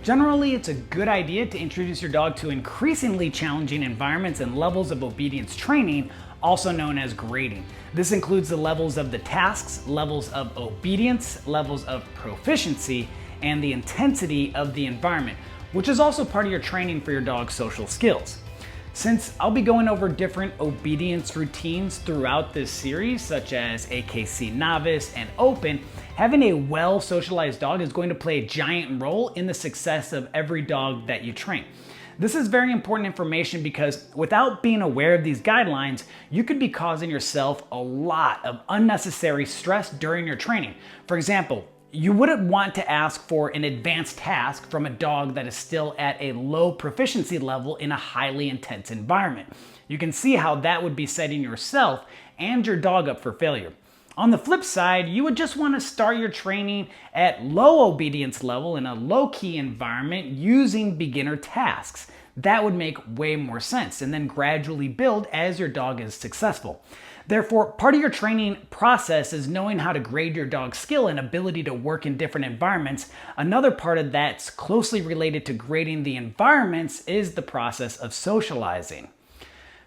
Generally, it's a good idea to introduce your dog to increasingly challenging environments and levels of obedience training, also known as grading. This includes the levels of the tasks, levels of obedience, levels of proficiency, and the intensity of the environment, which is also part of your training for your dog's social skills. Since I'll be going over different obedience routines throughout this series, such as AKC Novice and Open, having a well-socialized dog is going to play a giant role in the success of every dog that you train. This is very important information because without being aware of these guidelines, you could be causing yourself a lot of unnecessary stress during your training. For example, you wouldn't want to ask for an advanced task from a dog that is still at a low proficiency level in a highly intense environment. You can see how that would be setting yourself and your dog up for failure. On the flip side, you would just want to start your training at low obedience level in a low-key environment using beginner tasks. That would make way more sense, and then gradually build as your dog is successful. Therefore, part of your training process is knowing how to grade your dog's skill and ability to work in different environments. Another part of that's closely related to grading the environments is the process of socializing.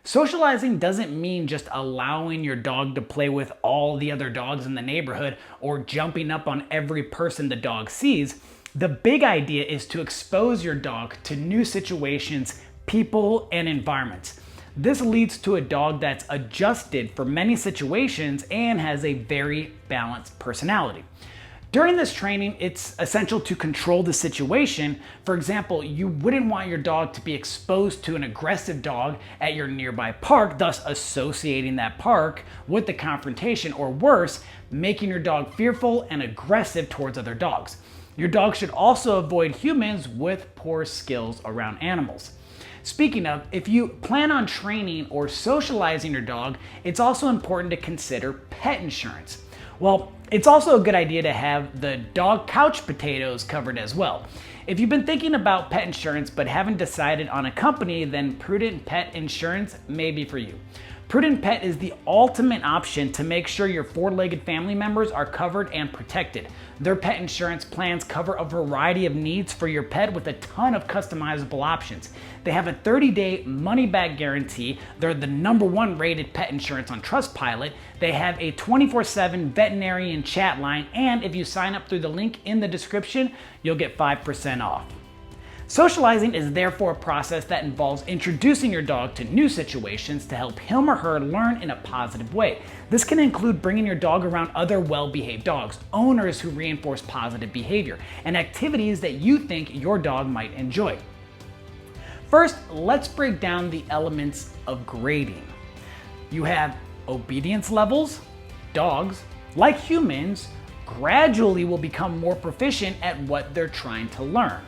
Socializing doesn't mean just allowing your dog to play with all the other dogs in the neighborhood or jumping up on every person the dog sees. The big idea is to expose your dog to new situations, people, and environments. This leads to a dog that's adjusted for many situations and has a very balanced personality. During this training, it's essential to control the situation. For example, you wouldn't want your dog to be exposed to an aggressive dog at your nearby park, thus associating that park with the confrontation, or worse, making your dog fearful and aggressive towards other dogs. Your dog should also avoid humans with poor skills around animals. Speaking of, if you plan on training or socializing your dog, it's also important to consider pet insurance. Well, it's also a good idea to have the dog couch potatoes covered as well. If you've been thinking about pet insurance but haven't decided on a company, then Prudent Pet Insurance may be for you. Prudent Pet is the ultimate option to make sure your four-legged family members are covered and protected. Their pet insurance plans cover a variety of needs for your pet with a ton of customizable options. They have a 30-day money-back guarantee. They're the #1 rated pet insurance on Trustpilot. They have a 24/7 veterinarian chat line, and if you sign up through the link in the description, you'll get 5% off. Socializing is therefore a process that involves introducing your dog to new situations to help him or her learn in a positive way. This can include bringing your dog around other well-behaved dogs, owners who reinforce positive behavior, and activities that you think your dog might enjoy. First, let's break down the elements of grading. You have obedience levels. Dogs, like humans, gradually will become more proficient at what they're trying to learn.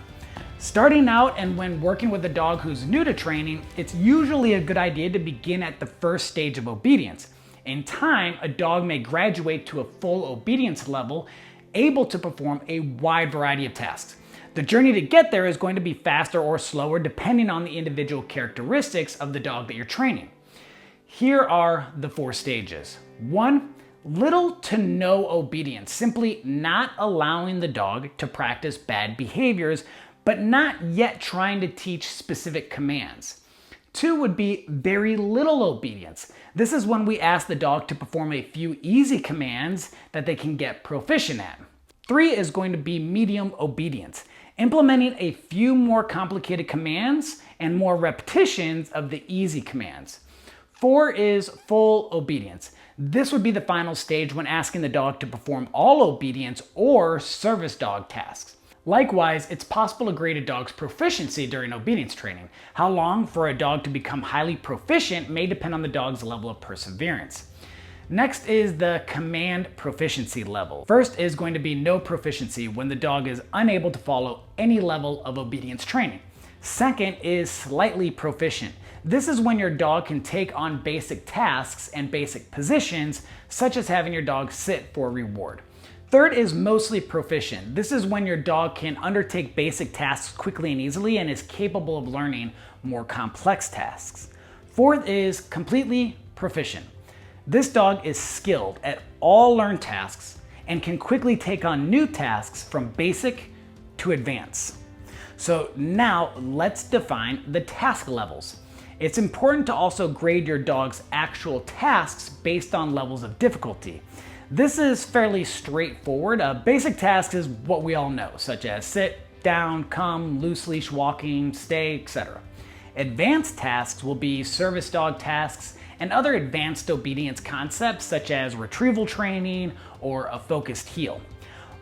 Starting out and when working with a dog who's new to training, it's usually a good idea to begin at the first stage of obedience. In time, a dog may graduate to a full obedience level, able to perform a wide variety of tasks. The journey to get there is going to be faster or slower depending on the individual characteristics of the dog that you're training. Here are the 4 stages. 1, little to no obedience, simply not allowing the dog to practice bad behaviors, but not yet trying to teach specific commands. 2 would be very little obedience. This is when we ask the dog to perform a few easy commands that they can get proficient at. 3 is going to be medium obedience, implementing a few more complicated commands and more repetitions of the easy commands. 4 is full obedience. This would be the final stage when asking the dog to perform all obedience or service dog tasks. Likewise, it's possible to grade a dog's proficiency during obedience training. How long for a dog to become highly proficient may depend on the dog's level of perseverance. Next is the command proficiency level. First is going to be no proficiency, when the dog is unable to follow any level of obedience training. Second is slightly proficient. This is when your dog can take on basic tasks and basic positions, such as having your dog sit for a reward. Third is mostly proficient. This is when your dog can undertake basic tasks quickly and easily and is capable of learning more complex tasks. Fourth is completely proficient. This dog is skilled at all learned tasks and can quickly take on new tasks from basic to advanced. So now let's define the task levels. It's important to also grade your dog's actual tasks based on levels of difficulty. This is fairly straightforward. Basic tasks is what we all know, such as sit, down, come, loose leash walking, stay, etc. Advanced tasks will be service dog tasks and other advanced obedience concepts such as retrieval training or a focused heel.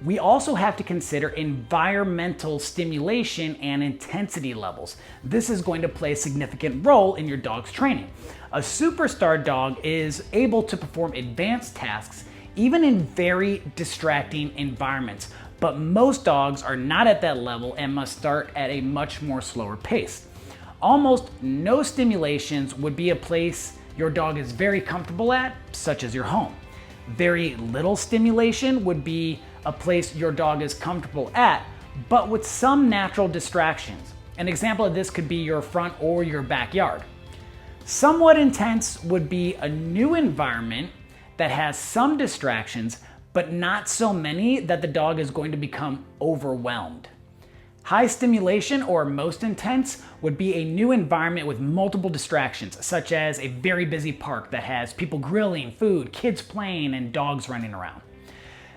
We also have to consider environmental stimulation and intensity levels. This is going to play a significant role in your dog's training. A superstar dog is able to perform advanced tasks even in very distracting environments, but most dogs are not at that level and must start at a much more slower pace. Almost no stimulations would be a place your dog is very comfortable at, such as your home. Very little stimulation would be a place your dog is comfortable at, but with some natural distractions. An example of this could be your front or your backyard. Somewhat intense would be a new environment that has some distractions, but not so many that the dog is going to become overwhelmed. High stimulation or most intense would be a new environment with multiple distractions, such as a very busy park that has people grilling, food, kids playing, and dogs running around.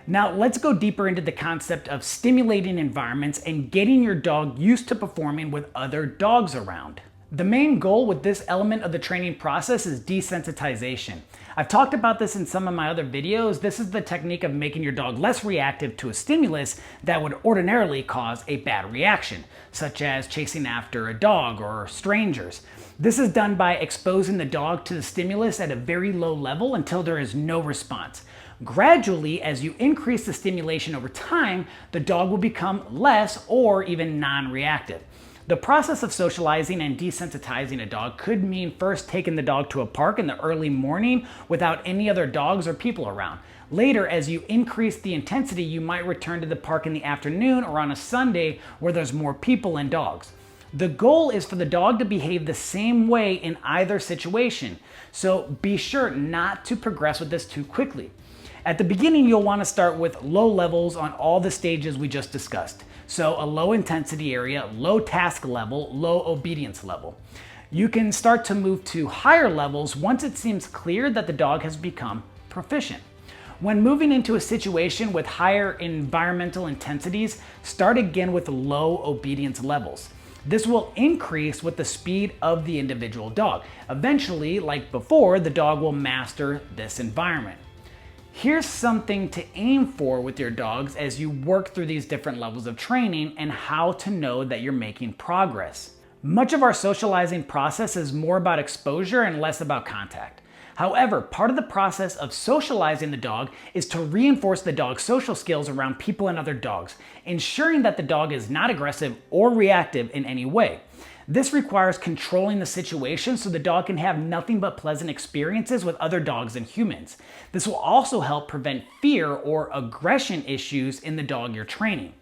Now let's go deeper into the concept of stimulating environments and getting your dog used to performing with other dogs around. The main goal with this element of the training process is desensitization. I've talked about this in some of my other videos. This is the technique of making your dog less reactive to a stimulus that would ordinarily cause a bad reaction, such as chasing after a dog or strangers. This is done by exposing the dog to the stimulus at a very low level until there is no response. Gradually, as you increase the stimulation over time, the dog will become less or even non-reactive. The process of socializing and desensitizing a dog could mean first taking the dog to a park in the early morning without any other dogs or people around. Later, as you increase the intensity, you might return to the park in the afternoon or on a Sunday where there's more people and dogs. The goal is for the dog to behave the same way in either situation, so be sure not to progress with this too quickly. At the beginning, you'll want to start with low levels on all the stages we just discussed. So a low intensity area, low task level, low obedience level. You can start to move to higher levels once it seems clear that the dog has become proficient. When moving into a situation with higher environmental intensities, start again with low obedience levels. This will increase with the speed of the individual dog. Eventually, like before, the dog will master this environment. Here's something to aim for with your dogs as you work through these different levels of training and how to know that you're making progress. Much of our socializing process is more about exposure and less about contact. However, part of the process of socializing the dog is to reinforce the dog's social skills around people and other dogs, ensuring that the dog is not aggressive or reactive in any way. This requires controlling the situation so the dog can have nothing but pleasant experiences with other dogs and humans. This will also help prevent fear or aggression issues in the dog you're training.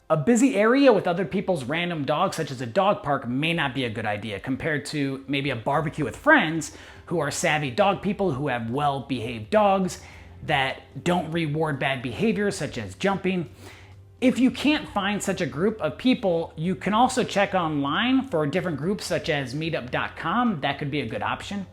A busy area with other people's random dogs, such as a dog park, may not be a good idea compared to maybe a barbecue with friends who are savvy dog people who have well-behaved dogs that don't reward bad behaviors such as jumping. If you can't find such a group of people, you can also check online for different groups such as meetup.com. That could be a good option.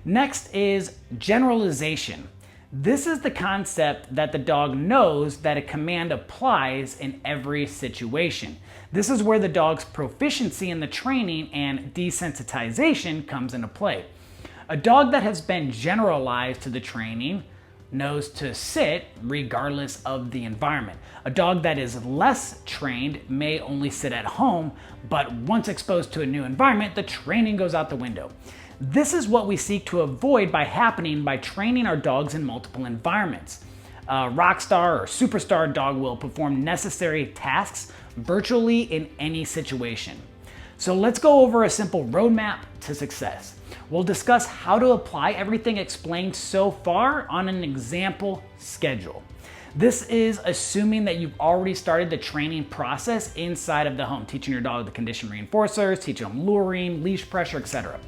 Next is generalization. This is the concept that the dog knows that a command applies in every situation. This is where the dog's proficiency in the training and desensitization comes into play. A dog that has been generalized to the training knows to sit regardless of the environment. A dog that is less trained may only sit at home, but once exposed to a new environment, the training goes out the window. This is what we seek to avoid by training our dogs in multiple environments. A rock star or superstar dog will perform necessary tasks virtually in any situation. So let's go over a simple roadmap to success. We'll discuss how to apply everything explained so far on an example schedule. This is assuming that you've already started the training process inside of the home, teaching your dog the condition reinforcers, teaching them luring, leash pressure, etc.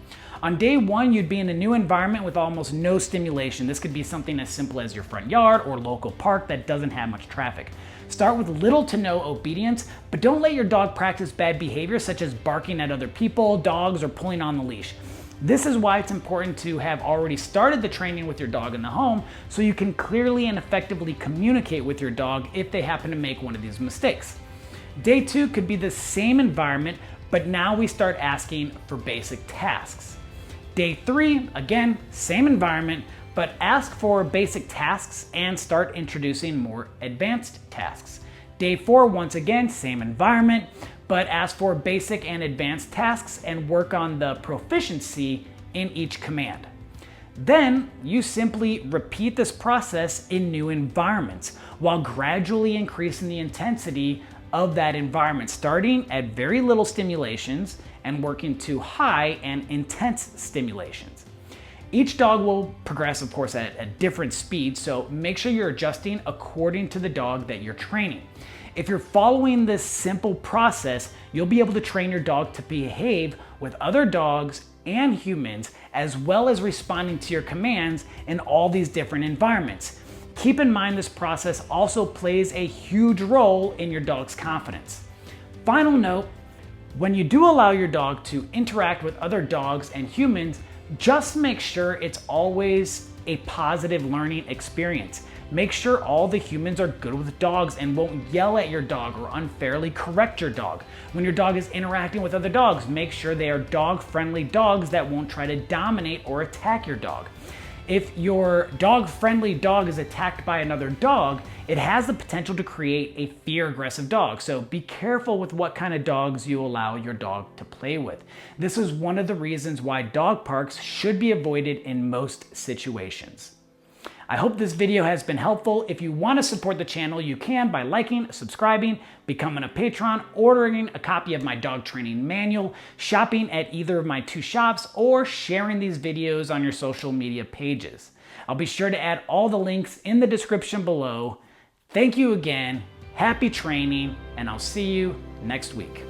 On day one, you'd be in a new environment with almost no stimulation. This could be something as simple as your front yard or local park that doesn't have much traffic. Start with little to no obedience, but don't let your dog practice bad behavior such as barking at other people, dogs, or pulling on the leash. This is why it's important to have already started the training with your dog in the home so you can clearly and effectively communicate with your dog if they happen to make one of these mistakes. Day two could be the same environment, but now we start asking for basic tasks. Day three, again, same environment, but ask for basic tasks and start introducing more advanced tasks. Day four, once again, same environment, but ask for basic and advanced tasks and work on the proficiency in each command. Then you simply repeat this process in new environments while gradually increasing the intensity of that environment, starting at very little stimulations and working to high and intense stimulations. Each dog will progress, of course, at a different speed, so make sure you're adjusting according to the dog that you're training. If you're following this simple process, you'll be able to train your dog to behave with other dogs and humans, as well as responding to your commands in all these different environments. Keep in mind this process also plays a huge role in your dog's confidence. Final note, when you do allow your dog to interact with other dogs and humans, just make sure it's always a positive learning experience. Make sure all the humans are good with dogs and won't yell at your dog or unfairly correct your dog. When your dog is interacting with other dogs, make sure they are dog-friendly dogs that won't try to dominate or attack your dog. If your dog-friendly dog is attacked by another dog, it has the potential to create a fear-aggressive dog. So be careful with what kind of dogs you allow your dog to play with. This is one of the reasons why dog parks should be avoided in most situations. I hope this video has been helpful. If you want to support the channel, you can by liking, subscribing, becoming a patron, ordering a copy of my dog training manual, shopping at either of my two shops, or sharing these videos on your social media pages. I'll be sure to add all the links in the description below. Thank you again, happy training, and I'll see you next week.